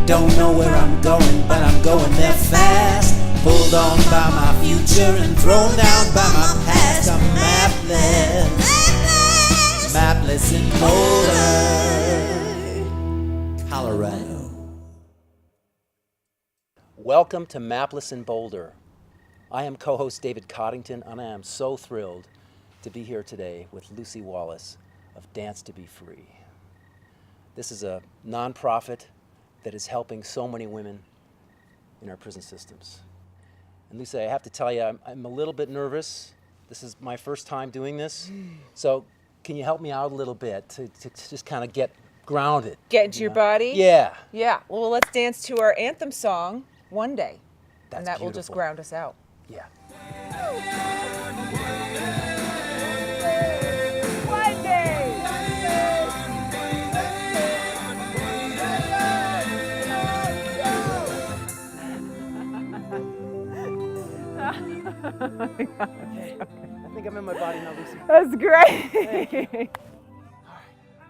Don't know where I'm going, but I'm going there fast. Pulled on by my future and thrown down by my past. I'm mapless, mapless in Boulder, Colorado. Welcome to Mapless in Boulder. I am co-host David Coddington, and I am so thrilled to be here today with Lucy Wallace of Dance to Be Free. This is a nonprofit that is helping so many women in our prison systems. And Lucy, I have to tell you, I'm a little bit nervous. This is my first time doing this. So can you help me out a little bit to just kind of get grounded? Get into your body? Yeah. Yeah. Well, let's dance to our anthem song, One Day. That's and that will just ground us out. Yeah. One day! I think I'm in my body now, Lucy. That's great.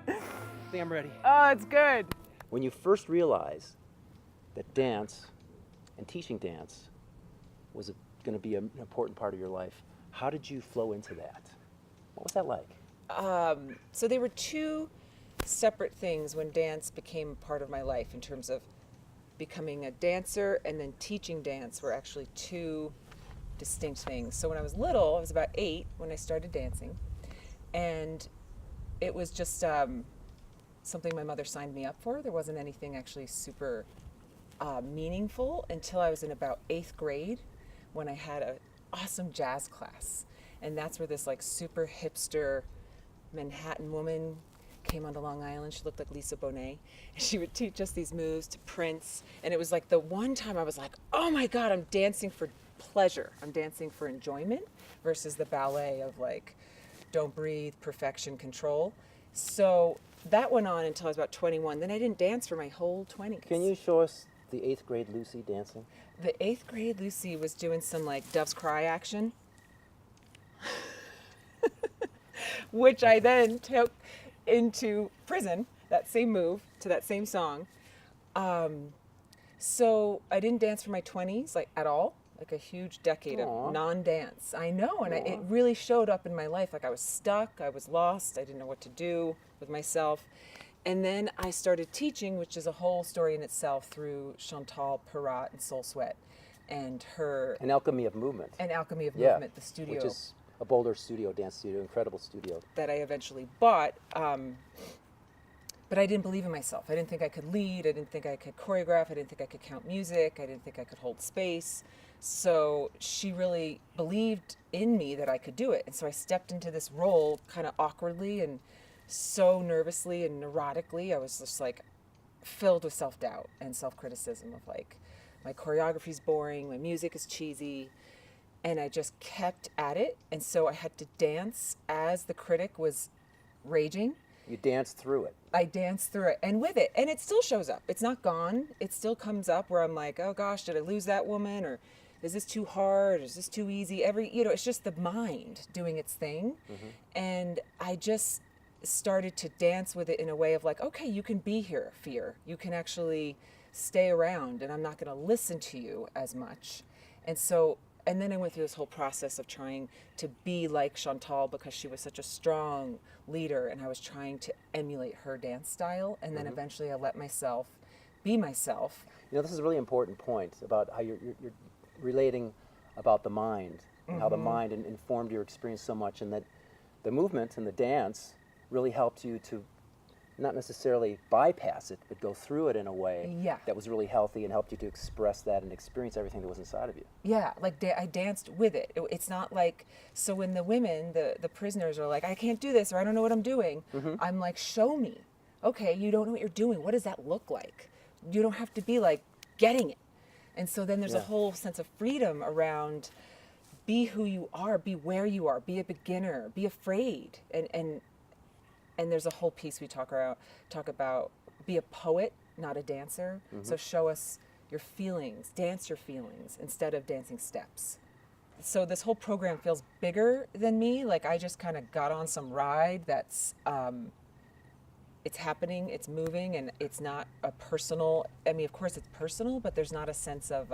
I think I'm ready. Oh, it's good. When you first realized that dance and teaching dance was going to be an important part of your life, how did you flow into that? What was that like? So they were two separate things when dance became part of my life in terms of becoming a dancer and then teaching dance were actually two distinct things. So when I was little, I was about 8 when I started dancing, and it was just something my mother signed me up for. There wasn't anything actually super meaningful until I was in about 8th grade when I had an awesome jazz class. And that's where this like super hipster Manhattan woman came onto Long Island. She looked like Lisa Bonet. And she would teach us these moves to Prince. And it was like the one time I was like, oh my God, I'm dancing for pleasure. I'm dancing for enjoyment versus the ballet of like, don't breathe, perfection, control. So that went on until I was about 21. Then I didn't dance for my whole 20s. Can you show us the 8th grade Lucy dancing? The 8th grade Lucy was doing some like Dove's Cry action, which I then took into prison, that same move to that same song. So I didn't dance for my 20s, like at all, like a huge decade Aww. of non-dance. I know, and it really showed up in my life. Like I was stuck, I was lost, I didn't know what to do with myself. And then I started teaching, which is a whole story in itself, through Chantal Perrot and Soul Sweat and her... An Alchemy of Movement. An Alchemy of Movement, the studio. Which is a Boulder studio, dance studio, incredible studio. That I eventually bought. But I didn't believe in myself. I didn't think I could lead. I didn't think I could choreograph. I didn't think I could count music. I didn't think I could hold space. So she really believed in me that I could do it. And so I stepped into this role kind of awkwardly and so nervously and neurotically. I was just like filled with self-doubt and self-criticism of like, my choreography's boring, my music is cheesy, and I just kept at it. And so I had to dance as the critic was raging. You danced through it. I danced through it and with it, and it still shows up. It's not gone. It still comes up where I'm like, oh gosh, did I lose that woman? Or is this too hard? Is this too easy? It's just the mind doing its thing. Mm-hmm. And I just started to dance with it in a way of like, okay, you can be here, fear. You can actually stay around, and I'm not going to listen to you as much. And then I went through this whole process of trying to be like Chantal because she was such a strong leader, and I was trying to emulate her dance style. And then eventually I let myself be myself. You know, this is a really important point about how you're relating about the mind and how the mind informed your experience so much, and that the movement and the dance really helped you to not necessarily bypass it, but go through it in a way that was really healthy and helped you to express that and experience everything that was inside of you. Yeah, like I danced with it. It's not like, so when the women, the prisoners are like, I can't do this, or I don't know what I'm doing, I'm like, show me. Okay, you don't know what you're doing. What does that look like? You don't have to be like getting it. And so then there's a whole sense of freedom around be who you are, be where you are, be a beginner, be afraid. And there's a whole piece we talk about, be a poet, not a dancer. So show us your feelings, dance your feelings instead of dancing steps. So this whole program feels bigger than me. Like I just kind of got on some ride that's, it's it's happening, it's moving, and it's not a personal, I mean, of course it's personal, but there's not a sense of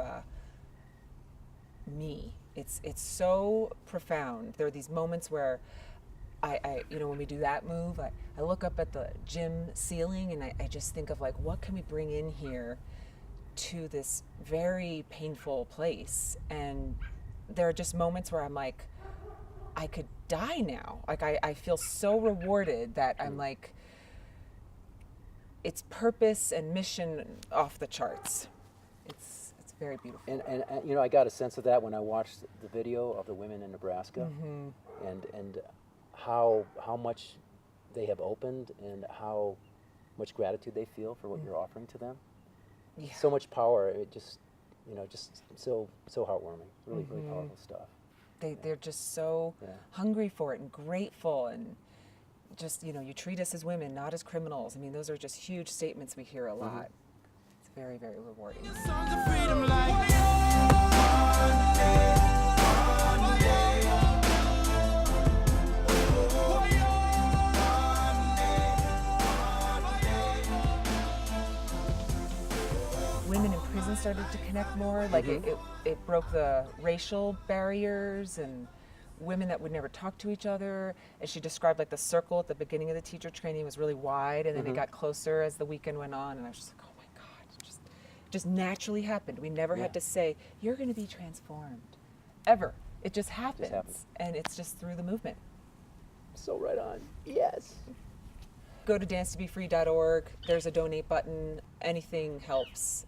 me. It's so profound. There are these moments where I when we do that move, I look up at the gym ceiling and I just think of like, what can we bring in here to this very painful place? And there are just moments where I'm like, I could die now. Like I feel so rewarded that I'm like, it's purpose and mission off the charts. It's very beautiful. And I got a sense of that when I watched the video of the women in Nebraska, and how much they have opened and how much gratitude they feel for what you're offering to them. Yeah. So much power. It just so heartwarming. Really powerful stuff. They're just so hungry for it and grateful, and just, you treat us as women, not as criminals. I mean, those are just huge statements we hear a lot. It's very, very rewarding. Women in prison started to connect more. Like it broke the racial barriers, and women that would never talk to each other. And she described like the circle at the beginning of the teacher training was really wide, and then it got closer as the weekend went on. And I was just like, oh my God, it just naturally happened. We never had to say, you're going to be transformed, ever. It just happens. And it's just through the movement. So right on. Yes. Go to dancetobefree.org. There's a donate button. Anything helps.